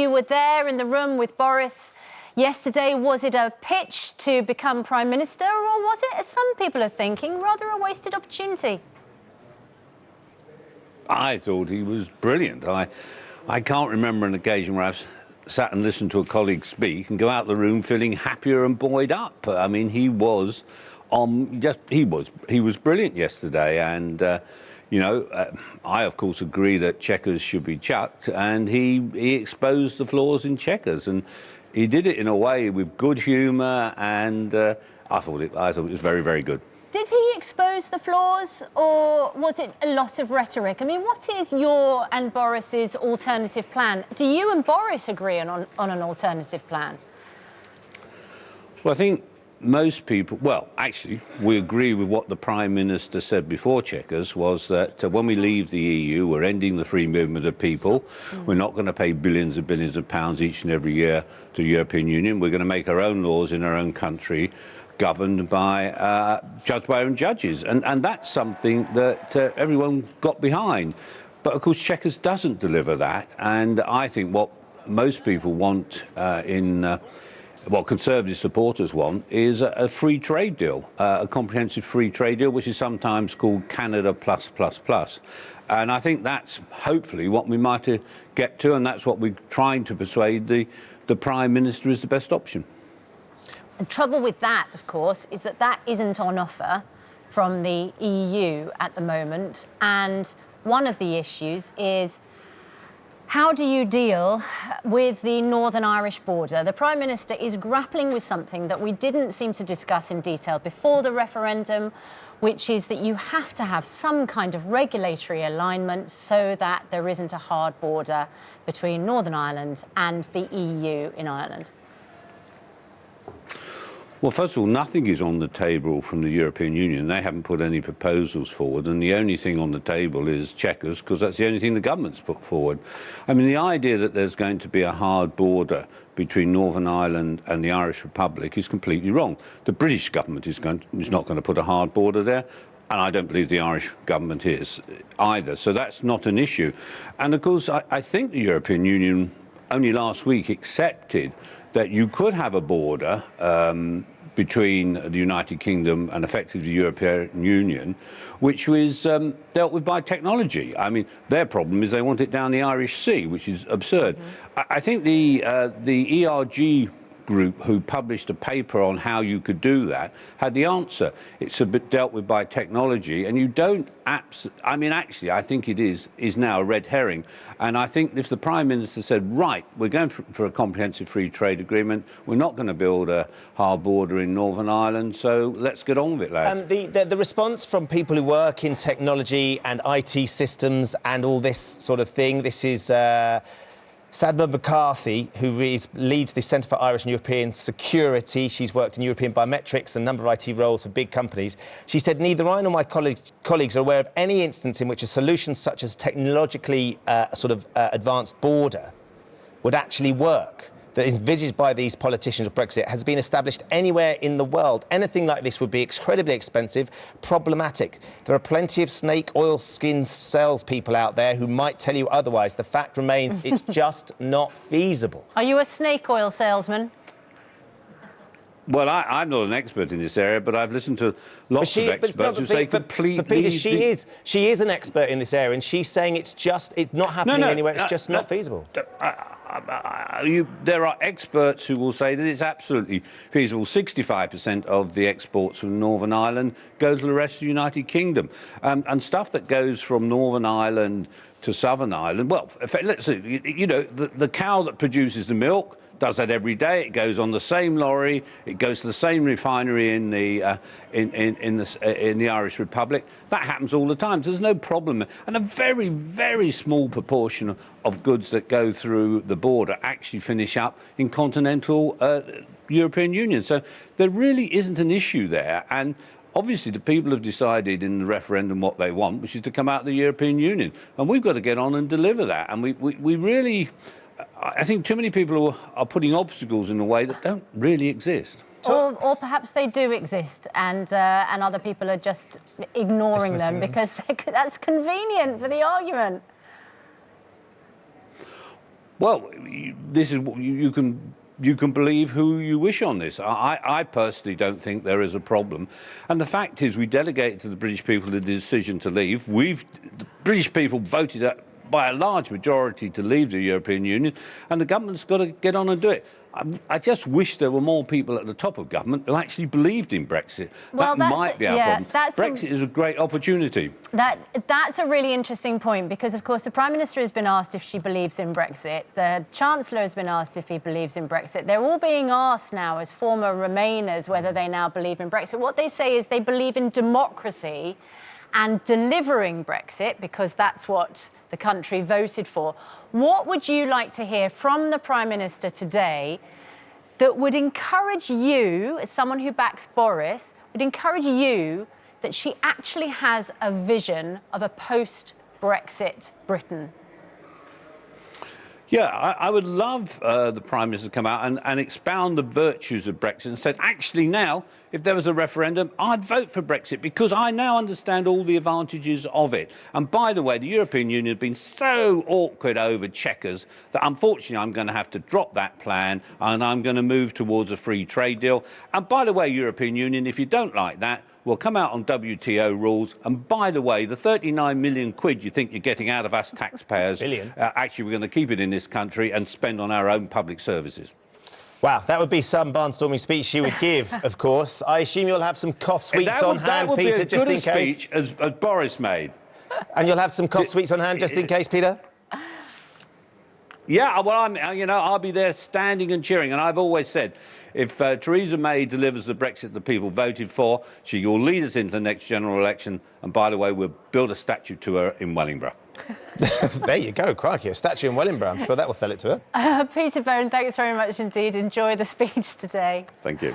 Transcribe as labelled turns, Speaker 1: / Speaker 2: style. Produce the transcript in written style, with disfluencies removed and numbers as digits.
Speaker 1: you were there in the room with Boris yesterday. Was it a pitch to become Prime Minister, or was it, as some people are thinking, rather a wasted opportunity?
Speaker 2: I thought he was brilliant. I can't remember an occasion where I've sat and listened to a colleague speak and go out the room feeling happier and buoyed up. I mean, he was brilliant yesterday, and I of course agree that Chequers should be chucked, and he exposed the flaws in Chequers, and he did it in a way with good humour, and I thought it was very, very good.
Speaker 1: Did he expose the flaws, or was it a lot of rhetoric? I mean, what is your and Boris's alternative plan? Do you and Boris agree on an alternative plan?
Speaker 2: Well, I think most people, well, actually, we agree with what the Prime Minister said before Chequers, was that when we leave the EU, we're ending the free movement of people. We're not going to pay billions and billions of pounds each and every year to the European Union. We're going to make our own laws in our own country, governed by, judged by our own judges. And that's something that everyone got behind. But of course, Chequers doesn't deliver that. And I think what most people want what Conservative supporters want is a free trade deal, a comprehensive free trade deal, which is sometimes called Canada plus, plus, plus. And I think that's hopefully what we might get to, and that's what we're trying to persuade the Prime Minister is the best option.
Speaker 1: The trouble with that, of course, is that that isn't on offer from the EU at the moment. And one of the issues is, how do you deal with the Northern Irish border? The Prime Minister is grappling with something that we didn't seem to discuss in detail before the referendum, which is that you have to have some kind of regulatory alignment so that there isn't a hard border between Northern Ireland and the EU in Ireland.
Speaker 2: Well, first of all, nothing is on the table from the European Union. They haven't put any proposals forward, and the only thing on the table is Chequers, because that's the only thing the government's put forward. I mean, the idea that there's going to be a hard border between Northern Ireland and the Irish Republic is completely wrong. The British government is not going to put a hard border there, and I don't believe the Irish government is either. So that's not an issue. And of course, I think the European Union only last week accepted that you could have a border between the United Kingdom and effectively the European Union, which was dealt with by technology. I mean, their problem is they want it down the Irish Sea, which is absurd. I think the ERG group who published a paper on how you could do that had the answer. It's a bit dealt with by technology, and you don't I mean, actually, I think it is now a red herring. And I think if the Prime Minister said, right, we're going for a comprehensive free trade agreement, we're not going to build a hard border in Northern Ireland, so let's get on with it, lads.
Speaker 3: The response from people who work in technology and IT systems and all this sort of thing, this is Sadma McCarthy, who leads the Centre for Irish and European Security. She's worked in European biometrics and a number of IT roles for big companies. She said, neither I nor my colleagues are aware of any instance in which a solution such as technologically advanced border would actually work, that is envisaged by these politicians of Brexit, has been established anywhere in the world. Anything like this would be incredibly expensive, problematic. There are plenty of snake oil skin salespeople out there who might tell you otherwise. The fact remains, it's just not feasible.
Speaker 1: Are you a snake oil salesman?
Speaker 2: Well, I'm not an expert in this area, but I've listened to lots of experts who say completely...
Speaker 3: But Peter, she is an expert in this area, and she's saying it's not happening anywhere, it's just not feasible.
Speaker 2: There are experts who will say that it's absolutely feasible. 65% of the exports from Northern Ireland go to the rest of the United Kingdom. And stuff that goes from Northern Ireland to Southern Ireland, well, let's see, you know, the cow that produces the milk does that every day. It goes on the same lorry. It goes to the same refinery in the Irish Republic. That happens all the time. So there's no problem. And a very, very small proportion of goods that go through the border actually finish up in continental European Union. So there really isn't an issue there. And obviously, the people have decided in the referendum what they want, which is to come out of the European Union. And we've got to get on and deliver that. And we really... I think too many people are putting obstacles in the way that don't really exist.
Speaker 1: Or perhaps they do exist, and other people are just ignoring them because that's convenient for the argument.
Speaker 2: Well, this is what you can believe who you wish on this. I personally don't think there is a problem, and the fact is, we delegated to the British people the decision to leave. The British people voted by a large majority to leave the European Union, and the government's got to get on and do it. I just wish there were more people at the top of government who actually believed in Brexit.
Speaker 1: Well,
Speaker 2: that might be our problem. Brexit is a great opportunity.
Speaker 1: That's a really interesting point, because, of course, the Prime Minister has been asked if she believes in Brexit. The Chancellor has been asked if he believes in Brexit. They're all being asked now, as former Remainers, whether they now believe in Brexit. What they say is they believe in democracy and delivering Brexit, because that's what the country voted for. What would you like to hear from the Prime Minister today that would encourage you, as someone who backs Boris, would encourage you that she actually has a vision of a post-Brexit Britain?
Speaker 2: Yeah, I would love the Prime Minister to come out and expound the virtues of Brexit and said, actually now, if there was a referendum, I'd vote for Brexit because I now understand all the advantages of it. And by the way, the European Union has been so awkward over Chequers that unfortunately I'm going to have to drop that plan and I'm going to move towards a free trade deal. And by the way, European Union, if you don't like that, we'll come out on WTO rules. And by the way, the 39 million quid you think you're getting out of us taxpayers, actually we're going to keep it in this country and spend on our own public services.
Speaker 3: Wow, that would be some barnstorming speech she would give, of course. I assume you'll have some cough sweets on hand, Peter, just in case.
Speaker 2: Speech as Boris made.
Speaker 3: And you'll have some cough sweets on hand, just in case, Peter?
Speaker 2: Yeah, well, I'll be there standing and cheering. And I've always said, if Theresa May delivers the Brexit the people voted for, she will lead us into the next general election. And by the way, we'll build a statue to her in Wellingborough.
Speaker 3: There you go, crikey, a statue in Wellingborough. I'm sure that will sell it to her.
Speaker 1: Peter Bone, thanks very much indeed. Enjoy the speech today.
Speaker 2: Thank you.